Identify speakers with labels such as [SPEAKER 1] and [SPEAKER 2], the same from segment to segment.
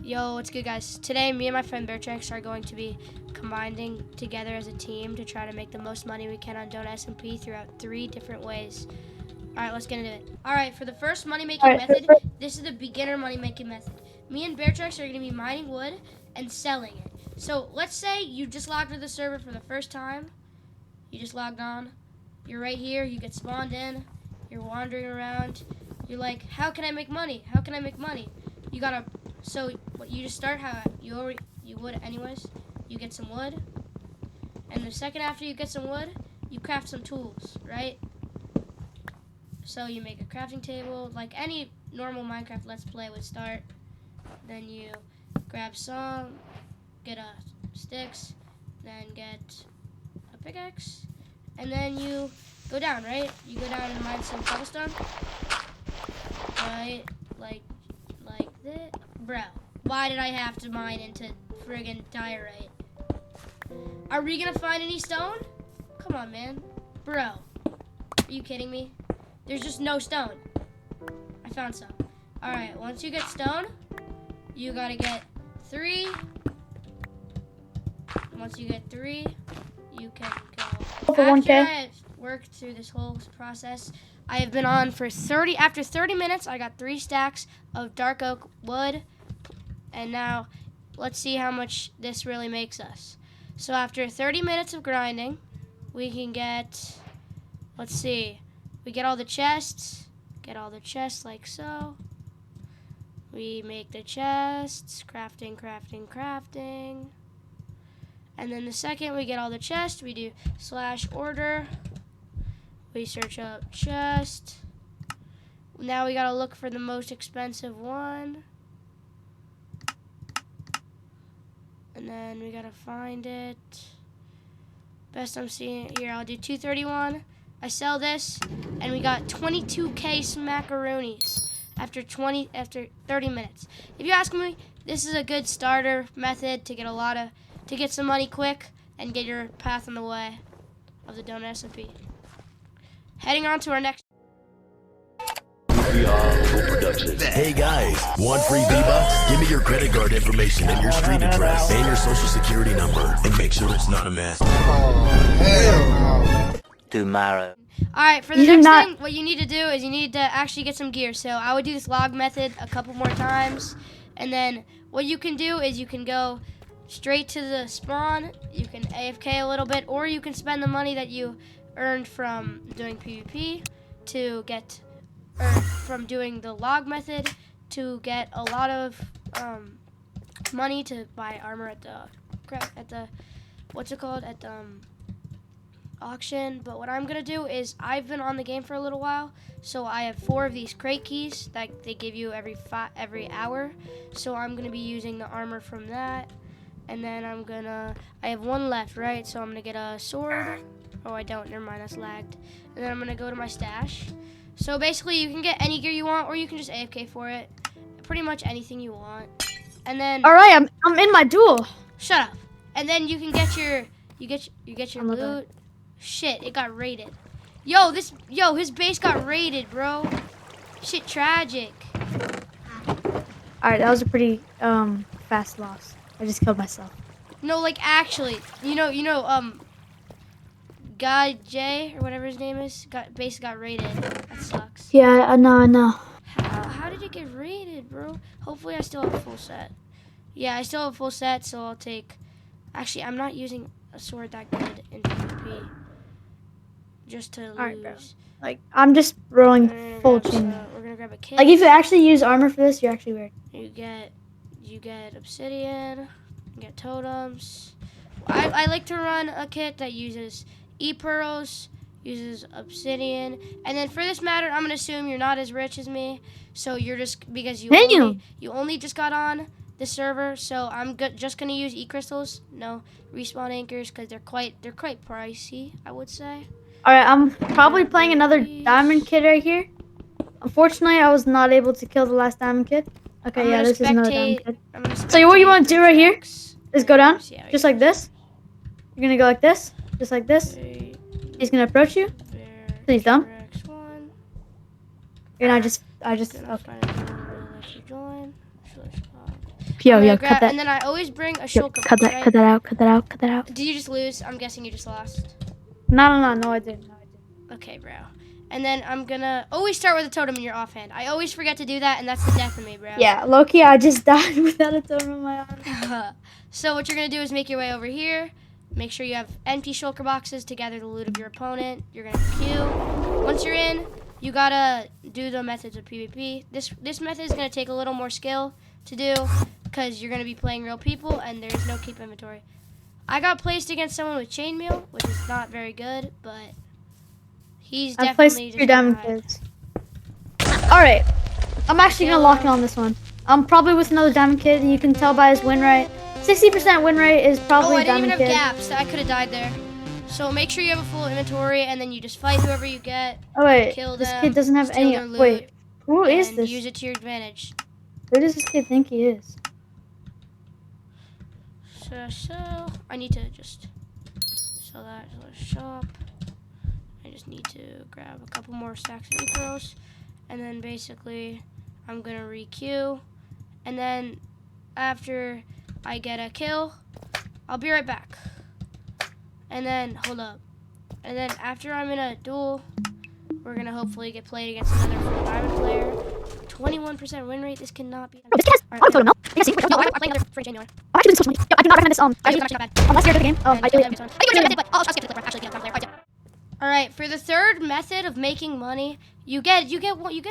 [SPEAKER 1] Yo, what's good, guys? Today, me and my friend Bertrand are going to be combining together as a team to try to make the most money we can on Donut SMP throughout 3 different ways. All right, let's get into it. All right, for the first money-making method, this is the beginner money-making method. Me and Bertrand are going to be mining wood and selling it. So let's say you just logged into the server for the first time. You just logged on. You're right here. You get spawned in. You're wandering around. You're like, how can I make money? How can I make money? You gotta. So what you just start how you would anyways. You get some wood, and the second after you get some wood, you craft some tools, right? So you make a crafting table like any normal Minecraft Let's Play would start. Then you grab some, get sticks, then get a pickaxe, and then you go down, right? You go down and mine some cobblestone, right? Like this. Bro, why did I have to mine into friggin' diorite? Are we gonna find any stone? Come on, man. Bro, are you kidding me? There's just no stone. I found some. Alright, once you get stone, you gotta get 3. Once you get 3, you can go. After I worked through this whole process, I have been on for 30. After 30 minutes, I got 3 stacks of dark oak wood. And now, let's see how much this really makes us. So after 30 minutes of grinding, we can get, let's see, we get all the chests like so. We make the chests, crafting. And then the second we get all the chests, we do /order. We search up chest. Now we gotta look for the most expensive one. And then we gotta find it. Best I'm seeing here, I'll do 231. I sell this, and we got 22k smackaroonies after 30 minutes. If you ask me, this is a good starter method to get some money quick and get your path on the way of the Donut SMP. Heading on to our next.
[SPEAKER 2] Hey guys, want free V-Bucks? Give me your credit card information and your street address and your social security number, and make sure it's not a mess.
[SPEAKER 3] Tomorrow.
[SPEAKER 1] Alright, for the next thing, what you need to do is you need to actually get some gear. So I would do this log method a couple more times, and then what you can do is you can go straight to the spawn, you can AFK a little bit, or you can spend the money that you earned from doing PvP to get, or from doing the log method to get a lot of money to buy armor at the what's it called, at the auction. But what I'm gonna do is, I've been on the game for a little while, so I have 4 of these crate keys that they give you every hour. So I'm gonna be using the armor from that, and then I have 1 left, right? So I'm gonna get a sword. Oh, I don't. Never mind. That's lagged. And then I'm gonna go to my stash. So basically, you can get any gear you want, or you can just AFK for it. Pretty much anything you want. And then.
[SPEAKER 4] All right, I'm in my duel.
[SPEAKER 1] Shut up. And then you can get your loot. Shit, it got raided. Yo, his base got raided, bro. Shit, tragic.
[SPEAKER 4] All right, that was a pretty fast loss. I just killed myself.
[SPEAKER 1] No, like actually, you know, Guy J or whatever his name is, base got raided. That sucks.
[SPEAKER 4] Yeah, I know.
[SPEAKER 1] How did it get raided, bro? Hopefully I still have a full set. Yeah, I still have a full set, so I'll take. Actually, I'm not using a sword that good in PvP. Just to lose.
[SPEAKER 4] All right, bro. Like, I'm just rolling full chain.
[SPEAKER 1] We're gonna grab a kit.
[SPEAKER 4] Like, if you actually use armor for this, you're actually weird.
[SPEAKER 1] You get obsidian. You get totems. I like to run a kit that uses pearls, uses obsidian, and then for this matter, I'm gonna assume you're not as rich as me, so you're just because you only just got on the server, so I'm just gonna use crystals, no respawn anchors, because they're quite pricey, I would say.
[SPEAKER 4] All right, I'm probably playing another diamond kid right here. Unfortunately, I was not able to kill the last diamond kid. Okay, yeah, this is another diamond kid. So what you want to do right here is go down, just like this. You're gonna go like this. Just like this. He's gonna approach you. Please don't. And I just okay. Yo, cut that.
[SPEAKER 1] And then I always bring a
[SPEAKER 4] Yo,
[SPEAKER 1] shulker.
[SPEAKER 4] cut that,
[SPEAKER 1] right?
[SPEAKER 4] cut that out, cut that out, cut that out.
[SPEAKER 1] Did you just lose? I'm guessing you just lost.
[SPEAKER 4] No, I didn't.
[SPEAKER 1] Okay, bro. And then I'm gonna always start with a totem in your offhand. I always forget to do that, and that's the death of me, bro.
[SPEAKER 4] Yeah, Loki, I just died without a totem in my arm.
[SPEAKER 1] So what you're gonna do is make your way over here. Make sure you have empty shulker boxes to gather the loot of your opponent. You're gonna queue. Once you're in, you gotta do the methods of PvP. This method is gonna take a little more skill to do because you're gonna be playing real people, and there's no keep inventory. I got placed against someone with chainmail, which is not very good, but he's
[SPEAKER 4] I
[SPEAKER 1] definitely
[SPEAKER 4] placed 3 diamond kids. Alright. I'm actually gonna lock in on this one. I'm probably with another diamond kid, and you can tell by his win rate. 60% win rate is probably
[SPEAKER 1] I didn't even
[SPEAKER 4] diamond
[SPEAKER 1] have
[SPEAKER 4] kid.
[SPEAKER 1] gaps. I could have died there. So make sure you have a full inventory, and then you just fight whoever you get.
[SPEAKER 4] Oh wait,
[SPEAKER 1] Kill
[SPEAKER 4] this
[SPEAKER 1] them,
[SPEAKER 4] kid doesn't have
[SPEAKER 1] steal
[SPEAKER 4] any.
[SPEAKER 1] their loot,
[SPEAKER 4] Wait, who is
[SPEAKER 1] and
[SPEAKER 4] this?
[SPEAKER 1] use it to your advantage.
[SPEAKER 4] Who does this kid think he is?
[SPEAKER 1] So I need to just sell that to the shop. I just need to grab a couple more stacks of equals, and then basically I'm gonna re-queue, and then after I get a kill, I'll be right back. And then hold up, and then after I'm in a duel, we're gonna hopefully get played against another full diamond player. 21% win rate. This cannot be.
[SPEAKER 4] Oh, this kid has. Oh, totem, no. You see?
[SPEAKER 1] No, I'm playing another French anymore.
[SPEAKER 4] I'm actually doing so much money. Yo, I do not recommend this.
[SPEAKER 1] Actually, not bad.
[SPEAKER 4] Unless you're good at the game. Oh, I do.
[SPEAKER 1] I'll skip the clip. Actually, yeah, all right, for the third method of making money, you get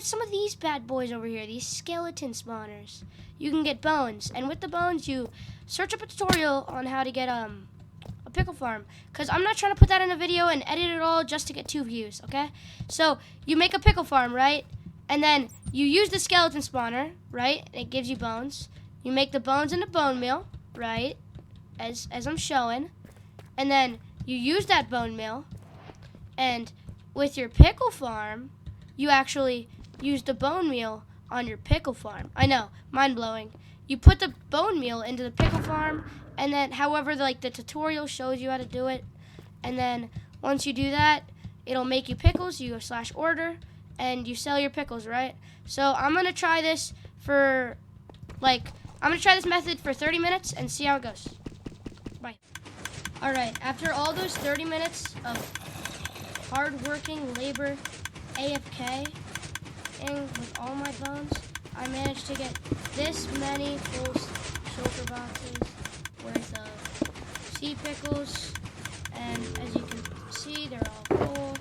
[SPEAKER 1] some of these bad boys over here, these skeleton spawners. You can get bones, and with the bones, you search up a tutorial on how to get a pickle farm. Cause I'm not trying to put that in a video and edit it all just to get 2 views. Okay, so you make a pickle farm, right? And then you use the skeleton spawner, right? And it gives you bones. You make the bones into bone meal, right? As I'm showing, and then you use that bone meal. And with your pickle farm, you actually use the bone meal on your pickle farm. I know, mind-blowing. You put the bone meal into the pickle farm, and then however the tutorial shows you how to do it. And then once you do that, it'll make you pickles. You go /order, and you sell your pickles, right? So I'm going to try this for, I'm going to try this method for 30 minutes and see how it goes. Bye. All right, after all those 30 minutes of hard-working labor, AFK, and with all my bones, I managed to get this many full shulker boxes worth of sea pickles, and as you can see, they're all full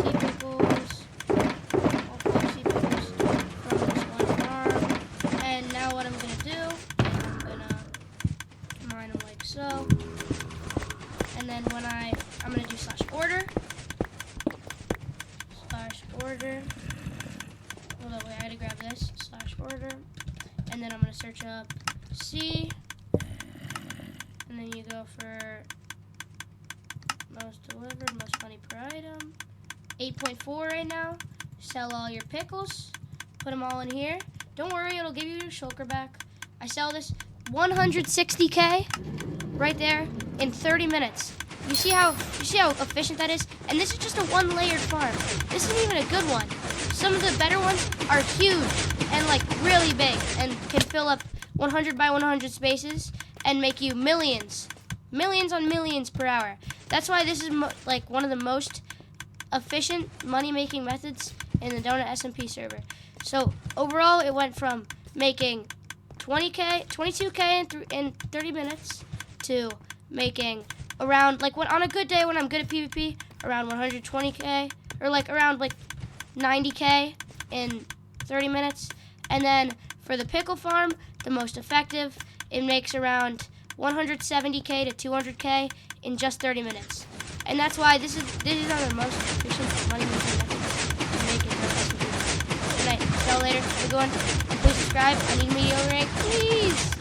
[SPEAKER 1] sea pickles, all full sea pickles from this one farm. And now what I'm gonna do is I'm gonna mine them like so, and then when I'm gonna do /order. Order. Hold on, wait, I gotta grab this. /order. And then I'm gonna search up C. And then you go for most delivered, most money per item. 8.4 right now. Sell all your pickles. Put them all in here. Don't worry, it'll give you your shulker back. I sell this 160K right there in 30 minutes. You see how efficient that is? And this is just a 1-layered farm. This isn't even a good one. Some of the better ones are huge and really big and can fill up 100 by 100 spaces and make you millions on millions per hour. That's why this is one of the most efficient money-making methods in the Donut SMP server. So overall, it went from making 22K in 30 minutes to making around, on a good day when I'm good at PvP, around 120K, or around 90K in 30 minutes. And then for the pickle farm, the most effective, it makes around 170K to 200K in just 30 minutes. And that's why this is one of the most efficient money making methods to make it. Good night. See you later. Have a good one. And please subscribe. I need a mediocre rank, please.